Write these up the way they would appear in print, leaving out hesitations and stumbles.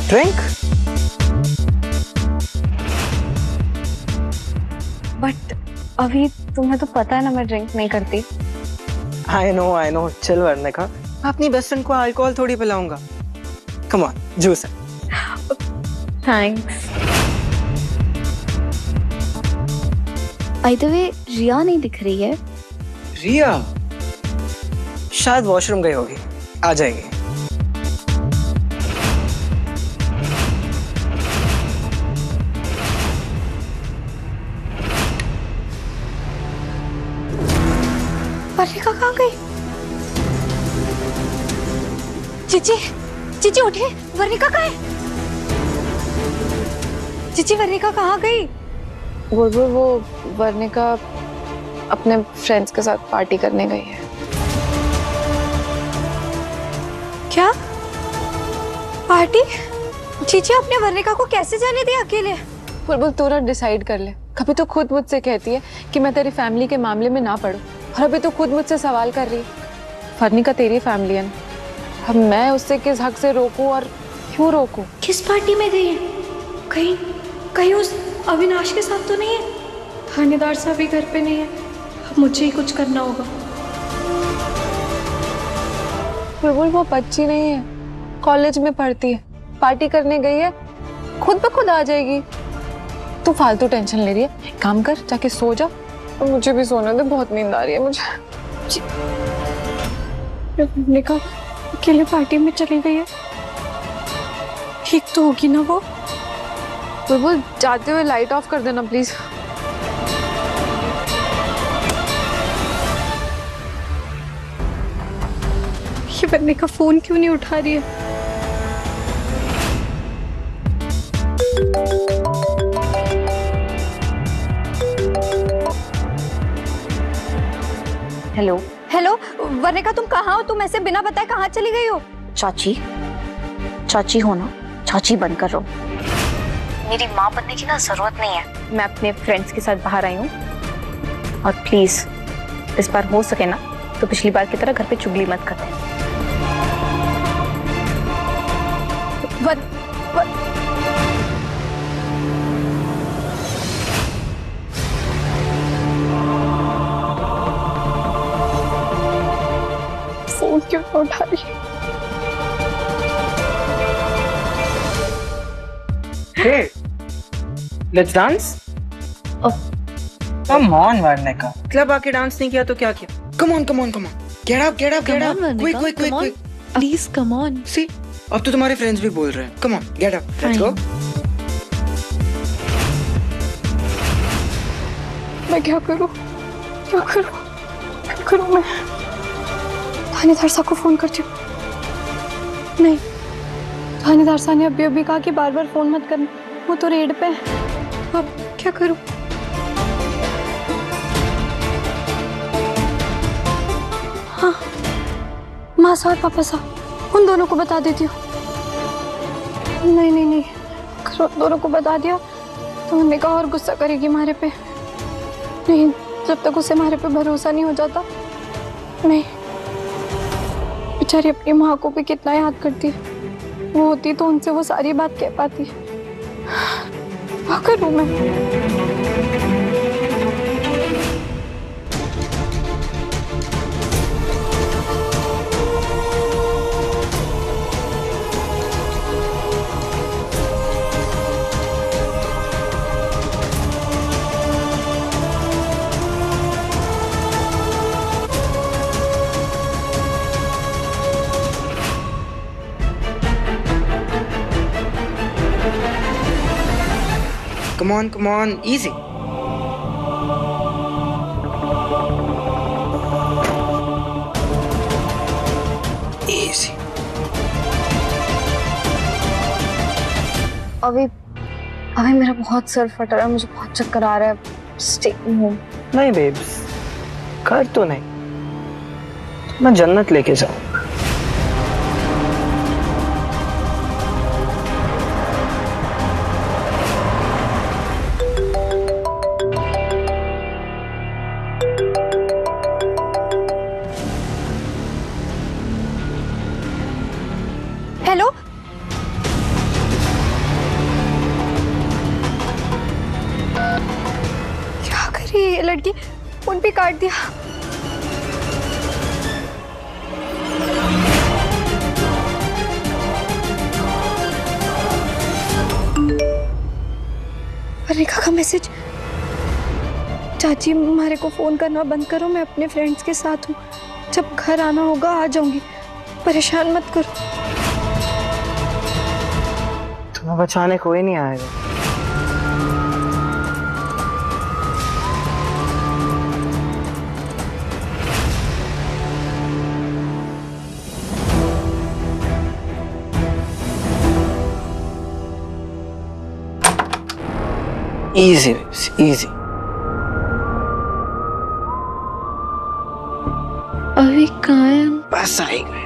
Drink? But अभी तुम्हें तो पता है ना मैं ड्रिंक नहीं करती। आई नो, चिल वरने का। मैं अपनी बेस्ट फ्रेंड को अल्कोहल थोड़ी पिलाऊंगा। कम ऑन, जूस है। थैंक्स। बाय द वे रिया नहीं दिख रही है। रिया शायद वॉशरूम गई होगी, आ जाएगी। वर्णिका कहाँ गई? चीची, चीची उठे, वर्णिका कहाँ है? चीची वर्णिका कहाँ गई? बुलबुल वो वर्णिका अपने फ्रेंड्स के साथ पार्टी करने गई है। क्या पार्टी? चीची आपने वर्णिका को कैसे जाने दिया अकेले? बुलबुल तू ना डिसाइड कर ले। कभी तो खुद मुझसे कहती है कि मैं तेरी फैमिली के मामले में ना पड़ूं, और अभी तो खुद मुझसे सवाल कर रही है। वर्णिका तेरी फैमिली है, अब मैं उससे किस हक से रोकूं और क्यों रोकूं? किस पार्टी में गई है? कहीं कहीं उस अविनाश के साथ तो नहीं है? थानेदार साहब भी घर पे नहीं है, अब मुझे ही कुछ करना होगा। बुलबुल वो बच्ची नहीं है, कॉलेज में पढ़ती है, पार्टी करने गई है, खुद ब खुद आ जाएगी। तू फालतू टेंशन ले रही है, काम कर जाके सो जा। और मुझे भी सोने दे, बहुत नींद आ रही है मुझे। वर्णिका अकेले पार्टी में चली गई है, ठीक तो होगी ना वो? बुलबुल जाते हुए लाइट ऑफ कर देना प्लीज। ये वर्णिका फोन क्यों नहीं उठा रही है? हेलो हेलो, वर्णिका तुम कहाँ हो? तुम ऐसे बिना बताए कहाँ चली गई हो? चाची, चाची हो ना, चाची बनकर रहो। मेरी माँ बनने की ना जरूरत नहीं है। मैं अपने फ्रेंड्स के साथ बाहर आई हूँ, और प्लीज इस बार हो सके ना तो पिछली बार की तरह घर पे चुगली मत करते। फोन क्यों नहीं उठा रही? Hey, let's dance? Come on, Varnika. Club आके डांस नहीं किया तो क्या किया? Come on, come on, come on. Get up, get up, get up. Quick. Please come on. See, अब तो तुम्हारे फ्रेंड्स भी बोल रहे हैं। Come on, get up. Let's go. मैं क्या करूं? क्या करूं मैं? थानेदार साहब को फोन करती हूँ। नहीं, थानेदार साहब ने अभी कहा कि बार बार फोन मत करना, वो तो रेड पे है। अब क्या करूं? हाँ, माँ साहब और पापा साहब, उन दोनों को बता देती हूँ। नहीं, अगर उन दोनों को बता दिया तो वर्णिका और गुस्सा करेगी हमारे पे। नहीं, जब तक उसे हमारे पे भरोसा नहीं हो जाता। नहीं, बेचारी अपनी माँ को भी कितना याद करती है। वो होती तो उनसे वो सारी बात कह पाती। क्या करूं मैं? Come on, easy. Easy. अभी मेरा बहुत सर फट रहा है, मुझे बहुत चक्कर आ रहा है। Stay home. नहीं बेब्स, कर तो नहीं, मैं जन्नत लेके जाऊं। हेलो लड़की फोन भी काट दिया। रेखा का मैसेज। चाची मारे को फोन करना बंद करो, मैं अपने फ्रेंड्स के साथ हूँ, जब घर आना होगा आ जाऊंगी, परेशान मत करो। तुम्हें बचाने कोई नहीं आएगा। Easy easy. अभी कहाँ है हम? बस आई गए।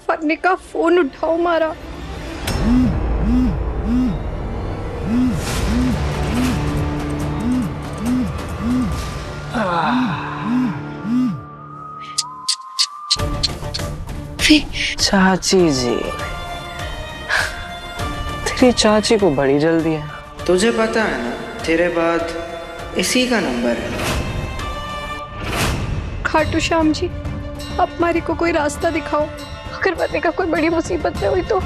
फरने का फोन उठाओ मारा। चाची जी, तेरी चाची को बड़ी जल्दी है। तुझे पता है ना, तेरे बाद इसी का नंबर है। खाटू श्याम जी, आप हमारे को कोई रास्ता दिखाओ, अगर बनने का कोई बड़ी मुसीबत में हुई तो।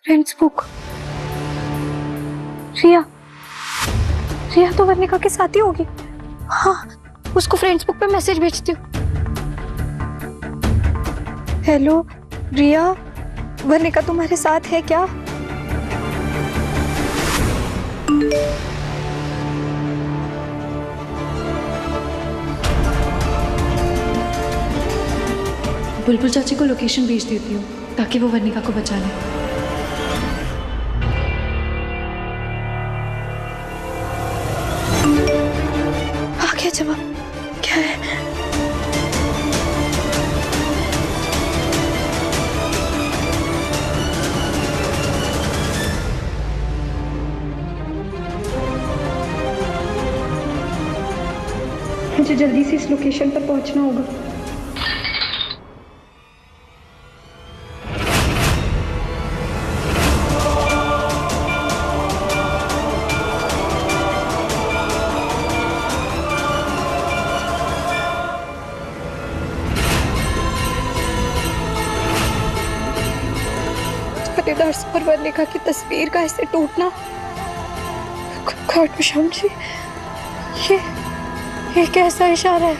Friends book. रिया, रिया तो वर्णिका के साथ ही होगी। हाँ, उसको फ्रेंड्स बुक पे मैसेज भेजती हूँ। हेलो रिया, वर्णिका तुम्हारे साथ है क्या? बुलबुल चाची को लोकेशन भेज देती हूँ ताकि वो वर्णिका को बचा ले। आ गया जवाब। क्या है? मुझे जल्दी से इस लोकेशन पर पहुंचना होगा। पतेदार और वर्णिका की तस्वीर का ऐसे टूटना। खाटू श्याम जी, ये कैसा इशारा है?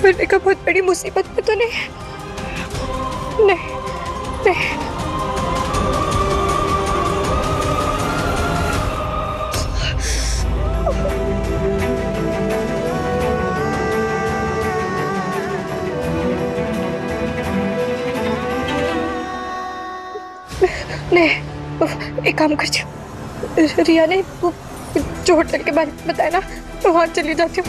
वर्णिका बहुत बड़ी मुसीबत में तो नहीं? नहीं, नहीं। नहीं, एक काम करती हूँ, रिया ने वो जो होटल के बारे में बताया ना, तो वहां चली जाती हूँ।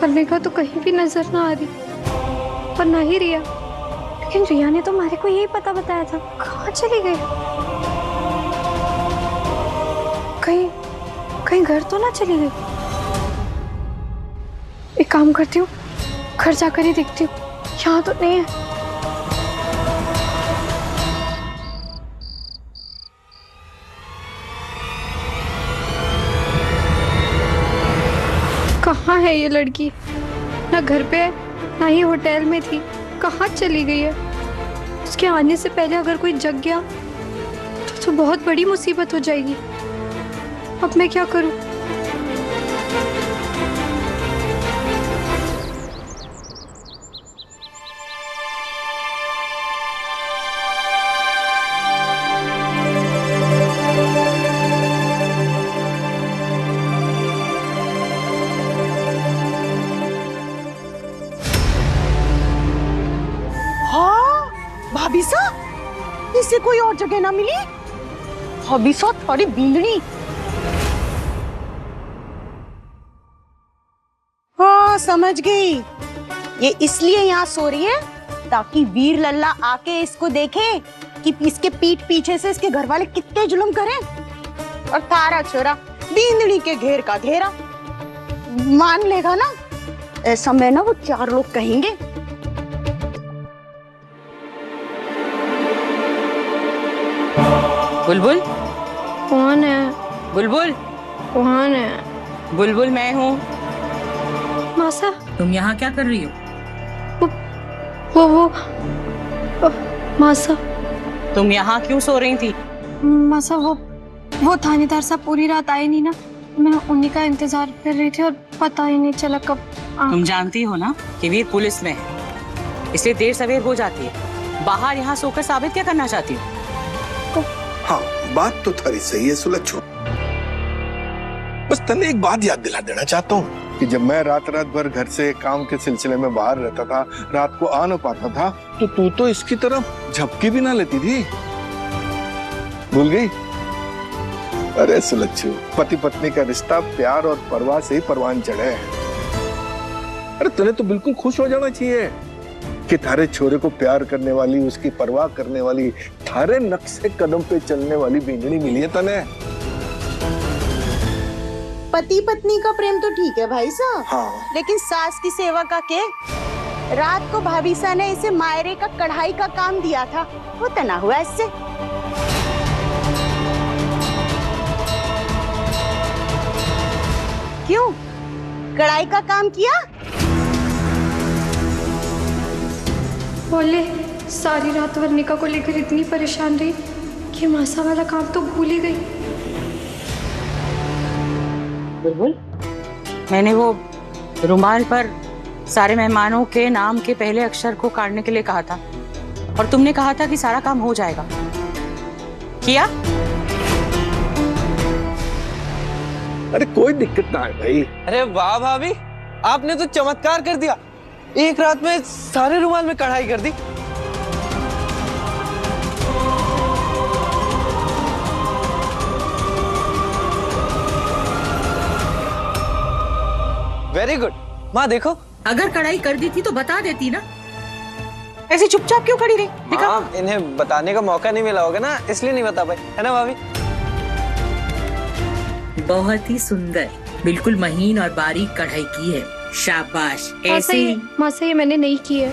वर्णिका तो कहीं भी नजर ना आ रही, पर ना ही रिया। लेकिन रिया ने तो हमारे को यही पता बताया था। कहाँ चली गई? कहीं घर तो ना चली गई? एक काम करती हूँ, घर जाकर ही देखती हूँ, यहाँ तो नहीं है। कहाँ है ये लड़की? ना घर पे है, ना ही होटल में थी। कहाँ चली गई है? उसके आने से पहले अगर कोई जग गया तो बहुत बड़ी मुसीबत हो जाएगी। अब मैं क्या करूं? हाँ भाभी सा, इसे कोई और जगह ना मिली। भाभी सा थोड़ी बींदड़ी। हाँ समझ गई, ये इसलिए यहाँ सो रही है ताकि वीर लल्ला आके इसको देखे कि इसके पीठ पीछे से इसके घर वाले कितने जुल्म करें। और तारा छोरा बींदड़ी के घेर का घेरा मान लेगा ना, ऐसा में ना वो 4 लोग कहेंगे। बुलबुल, कौन है? बुलबुल, कौन है? बुलबुल मैं हूँ। मासा, तुम यहाँ क्या कर रही हो? वो मासा। तुम यहाँ क्यों सो रही थी? मासा वो थानेदार साहब पूरी रात आए नहीं ना, मैं उन्हीं का इंतजार कर रही थी और पता ही नहीं चला कब तुम जानती हो ना कि वीर पुलिस में है, इसलिए देर सवेर हो जाती है। बाहर यहाँ सोकर साबित क्या करना चाहती हो? हाँ, बात तो थारी सही है सुलच्छो। बस तने एक बात याद दिला देना चाहता हूँ कि जब मैं रात भर घर से काम के सिलसिले में बाहर रहता था, रात को आ न पाता था, तो तू तो इसकी तरफ झपकी भी ना लेती थी। भूल गई? अरे सुलच्छो, पति पत्नी का रिश्ता प्यार और परवाह से ही परवान चढ़े है। अरे तूने तो बिल्कुल खुश हो जाना चाहिए कि थारे छोरे को प्यार करने वाली, उसकी परवाह करने वाली, थारे नक्शे कदम पे चलने वाली बींदड़ी मिली है तने। पति पत्नी का प्रेम तो ठीक है भाई साहब, हाँ। लेकिन सास की सेवा का के? रात को भाभी सा ने इसे मायरे का कढ़ाई का काम दिया था, वो तना हुआ इससे। क्यों कढ़ाई का काम किया? बोले सारी रात वर्णिका को लेकर इतनी परेशान रही कि मासा वाला काम तो भूल ही गई। बुलबुल, मैंने वो रुमाल पर सारे मेहमानों के नाम के पहले अक्षर को काटने के लिए कहा था और तुमने कहा था कि सारा काम हो जाएगा। किया? अरे कोई दिक्कत ना है भाई। अरे वाह भाभी, आपने तो चमत्कार कर दिया। एक रात में सारे रुमाल में कढ़ाई कर दी। Very good. माँ देखो, अगर कढ़ाई कर दी थी तो बता देती ना। ऐसे चुपचाप क्यों खड़ी रही? दिखा। हाँ, इन्हें बताने का मौका नहीं मिला होगा ना, इसलिए नहीं बता पाई, है ना भाभी? बहुत ही सुंदर, बिल्कुल महीन और बारीक कढ़ाई की है। शाबाश। ऐसे ही मासा, ये मैंने नहीं की है।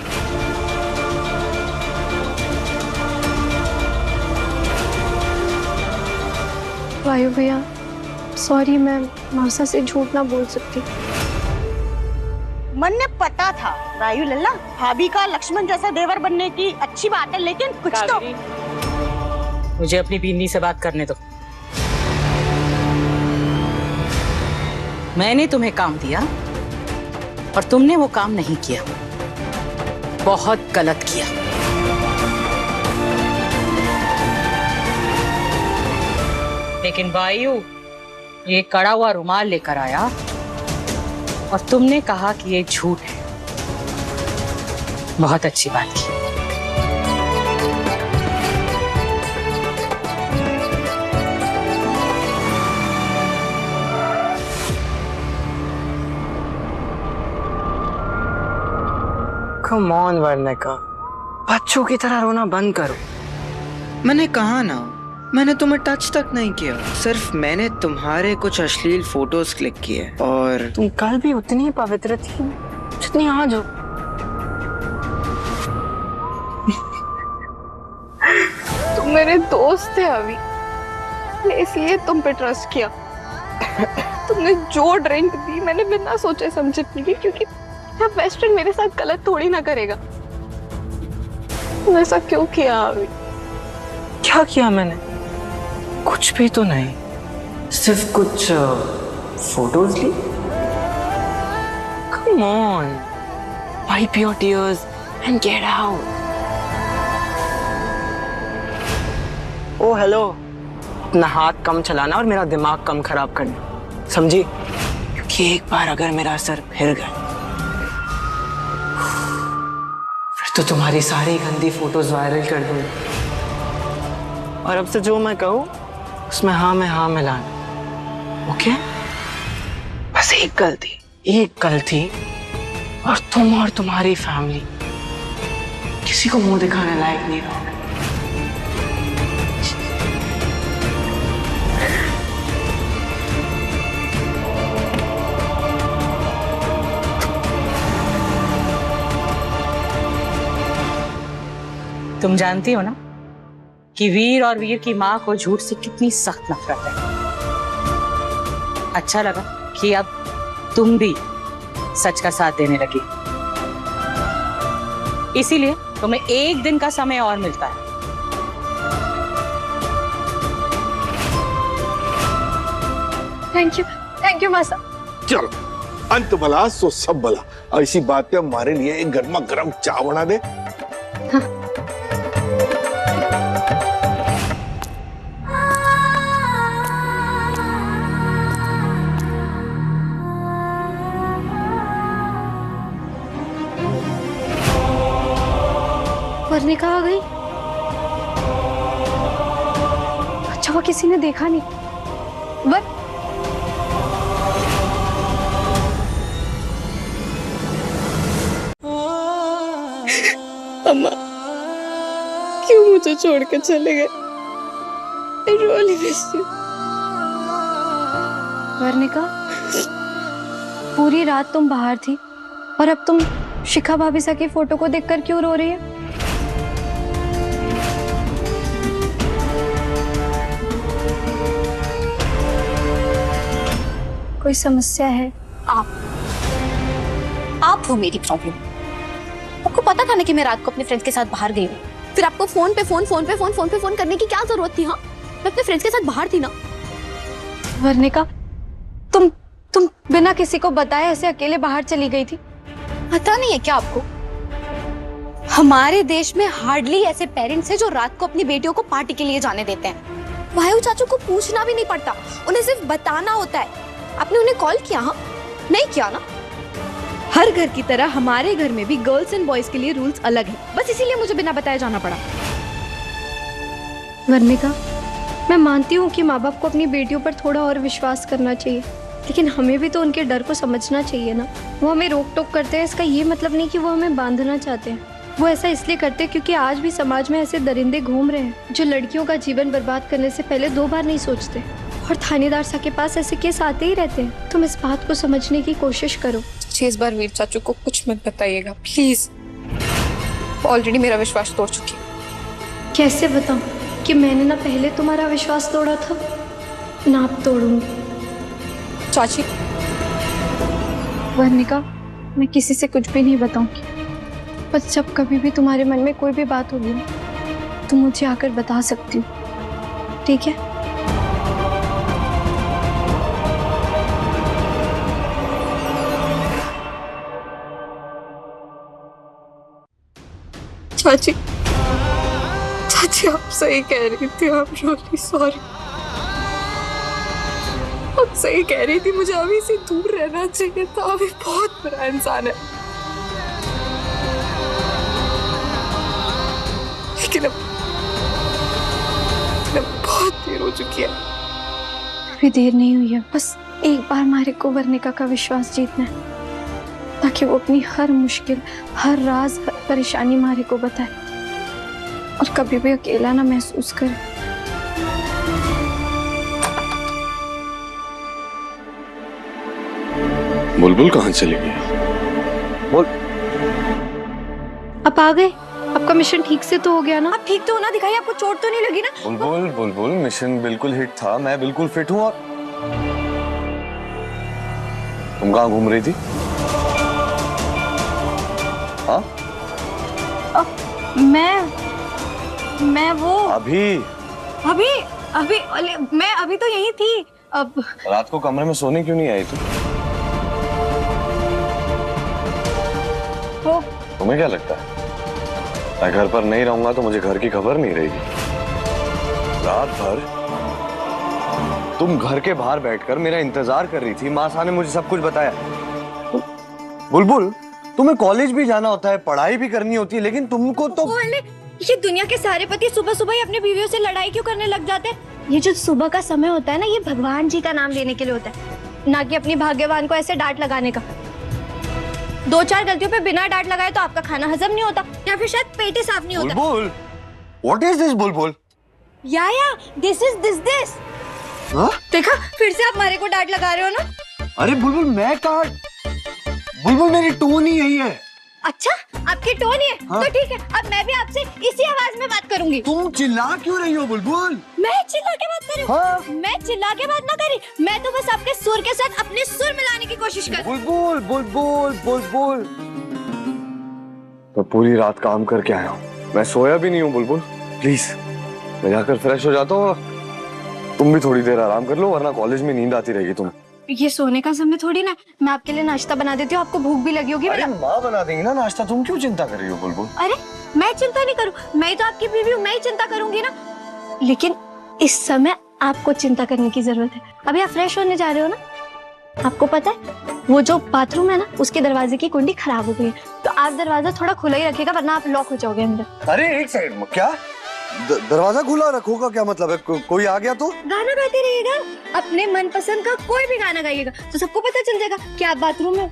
वायु भैया सॉरी, मैं मासा से झूठ ना बोल सकती। मन ने पता था वायु लल्ला, भाभी का लक्ष्मण जैसा देवर बनने की अच्छी बात है, लेकिन कुछ तो। मुझे अपनी बींदी से बात करने दो। मैंने तुम्हें काम दिया और तुमने वो काम नहीं किया, बहुत गलत किया। लेकिन वायु ये कड़ा हुआ रुमाल लेकर आया और तुमने कहा कि ये झूठ है। बहुत अच्छी बात की। कम ऑन वर्णिका, बच्चों की तरह रोना बंद करो। मैंने कहा ना, मैंने तुम्हें टच तक नहीं किया, सिर्फ मैंने तुम्हारे कुछ अश्लील फोटोज क्लिक किए और तुम कल भी उतनी पवित्र थी जितनी आज हो। तुम मेरे दोस्त थे अभी, मैंने इसलिए तुम पे ट्रस्ट किया। तुमने जो ड्रिंक दी मैंने बिना सोचे समझे पी ली, क्योंकि वेस्टर्न मेरे साथ गलत थोड़ी ना करेगा। तुम ऐसा क्यों किया अभी? क्या किया मैंने? कुछ भी तो नहीं, सिर्फ कुछ फोटोज ली। Come on, wipe your tears and get out. Oh hello, अपना हाथ कम चलाना और मेरा दिमाग कम खराब करना, समझी? क्योंकि एक बार अगर मेरा सर फिर गया फिर तो तुम्हारी सारी गंदी फोटोज वायरल कर दूंगी। और अब से जो मैं कहूँ उसमें हाँ में हाँ मिलाना, ओके? बस एक गलती और तुम और तुम्हारी फैमिली किसी को मुंह दिखाने लायक नहीं रहोगे। तुम जानती हो ना कि वीर और वीर की माँ को झूठ से कितनी सख्त नफरत है। अच्छा लगा कि अब तुम भी सच का साथ देने लगी, इसीलिए तुम्हें एक दिन का समय और मिलता है। थैंक यू मासा। चलो, अंत भला सो सब भला। ऐसी बात पे हमारे लिए एक गर्मा गर्म चाय बना दे। हाँ। वर्णिका आ गई। अच्छा, वो किसी ने देखा नहीं। अम्मा क्यों मुझे छोड़ के चले गए? I really miss you. Varnika, पूरी रात तुम बाहर थी और अब तुम शिखा भाभी सा की फोटो को देखकर क्यों रो रही है? कोई समस्या है? आप हो मेरी प्रॉब्लम। आपको पता था ना कि मैं रात को अपने फ्रेंड्स के साथ बाहर गई हूँ, फिर आपको फोन पे फोन करने की क्या जरूरत थी? हाँ, मैं अपने फ्रेंड्स के साथ बाहर थी ना। वर्णिका, तुम बिना किसी को बताए ऐसे अकेले बाहर चली गई थी? पता नहीं है क्या आपको? हमारे देश में हार्डली ऐसे पेरेंट्स हैं जो रात को अपनी बेटियों को पार्टी के लिए जाने देते हैं। वायु चाचू को पूछना भी नहीं पड़ता, उन्हें सिर्फ बताना होता है। आपने उन्हें कॉल किया? हाँ, नहीं किया ना? हर घर की तरह हमारे घर में भी गर्ल्स एंड बॉयज के लिए रूल्स अलग हैं। बस इसीलिए मुझे बिना बताए जाना पड़ा। वर्णिका, मैं मानती हूँ कि माँ बाप को अपनी बेटियों पर थोड़ा और विश्वास करना चाहिए, लेकिन हमें भी तो उनके डर को समझना चाहिए ना। वो हमें रोक टोक करते हैं, इसका ये मतलब नहीं कि वो हमें बांधना चाहते हैं। वो ऐसा इसलिए करते हैं क्योंकि आज भी समाज में ऐसे दरिंदे घूम रहे हैं जो लड़कियों का जीवन बर्बाद करने से पहले 2 बार नहीं सोचते, और थानेदार सा के पास ऐसे केस आते ही रहते हैं। तुम इस बात को समझने की कोशिश करो। इस बार वीर चाचू को कुछ मत बताइएगा प्लीज। ऑलरेडी मेरा विश्वास तोड़ चुकी। कैसे बताऊं कि मैंने ना पहले तुम्हारा विश्वास तोड़ा था, ना अब तोड़ूंगी। चाची, वर्णिका, मैं किसी से कुछ भी नहीं बताऊंगी, बस जब कभी भी तुम्हारे मन में कोई भी बात होगी ना, तुम मुझे आकर बता सकती हो, ठीक है? चाची, आप सही कह रही थी। आप रियली सॉरी। आप सही कह रही थी, मुझे अभी से दूर रहना चाहिए था। अभी बहुत बुरा इंसान है, लेकिन अब बहुत देर हो चुकी है। अभी देर नहीं हुई है, बस एक बार मारे को वर्णिका का विश्वास जीतना है, ताकि वो अपनी हर मुश्किल, हर राज, हर परेशानी मारे को बताए और कभी भी अकेला ना महसूस करे। बुलबुल कहाँ चली गई? बोल। आप आ गए? आपका मिशन ठीक से तो हो गया ना? आप ठीक तो हो ना? दिखाई, आपको चोट तो नहीं लगी ना? बुलबुल, मिशन बिल्कुल हिट था। मैं बिल्कुल फिट हूँ। और तुम कहाँ घूम रही थी? हाँ? मैं वो अभी अभी मैं अभी तो यहीं थी। अब रात को कमरे में सोने क्यों नहीं आई तू? वो तुम्हें क्या लगता है मैं घर पर नहीं रहूंगा तो मुझे घर की खबर नहीं रहेगी? रात भर तुम घर के बाहर बैठकर मेरा इंतजार कर रही थी। मासा ने मुझे सब कुछ बताया। बुलबुल, तुम्हें कॉलेज भी जाना होता है, पढ़ाई भी करनी होती है, लेकिन तुमको तो ये दुनिया के सारे पति सुबह सुबह ही अपनी बीवियों से लड़ाई क्यों करने लग जाते हैं? ये जो सुबह का समय होता है ना, ये भगवान जी का नाम लेने के लिए होता है, ना कि अपनी भाग्यवान को ऐसे डांट लगाने का। 2-4 गलतियों पे बिना डांट लगाए तो आपका खाना हजम नहीं होता, या फिर शायद पेट ही साफ नहीं होता। बुलबुल, व्हाट इज दिस बुलबुल? या दिस इज दिस। देखा, फिर से आप मारे को डांट लगा रहे हो ना। अरे बुलबुल, मैं कहा, बुलबुल मेरी टोन ही यही है। अच्छा, आपकी टोन ही है? हाँ? तो ठीक है, अब मैं भी आपसे इसी आवाज में बात करूंगी। तुम चिल्ला क्यों रही हो बुलबुल? मैं चिल्ला के बात करूं? हाँ? मैं चिल्ला के बात ना करी, मैं तो बस आपके सुर के साथ अपने सुर मिलाने की कोशिश कर। बुलबुल बुलबुल बुलबुल, मैं पूरी रात काम करके आया हूँ, मैं सोया भी नहीं हूँ बुलबुल। प्लीज मैं जाकर फ्रेश हो जाता हूँ, तुम भी थोड़ी देर आराम कर लो, वरना कॉलेज में नींद आती रहेगी तुम्हें। ये सोने का समय थोड़ी ना, मैं आपके लिए नाश्ता बना देती हूँ, आपको भूख भी लगी होगी। अरे माँ बना देंगी ना नाश्ता, तुम क्यों चिंता कर रही हो बुलबुल? अरे मैं चिंता नहीं करूँ, मैं ही तो आपकी बीवी हूँ, मैं ही चिंता करूंगी ना। लेकिन इस समय आपको चिंता करने की जरूरत है। अभी आप फ्रेश होने जा रहे हो ना, आपको पता है वो जो बाथरूम है ना, उसके दरवाजे की कुंडी खराब हो गई है, तो आप दरवाजा थोड़ा खुला ही रखिएगा, वरना आप लॉक हो जाओगे अंदर। अरे एक सेकंड, क्या दरवाजा खुला रखोगा क्या मतलब है? कोई आ गया तो? गाना गाते रहिएगा, अपने मनपसंद का कोई भी गाना गाइएगा, तो सबको पता चल जाएगा कि आप बाथरूम में।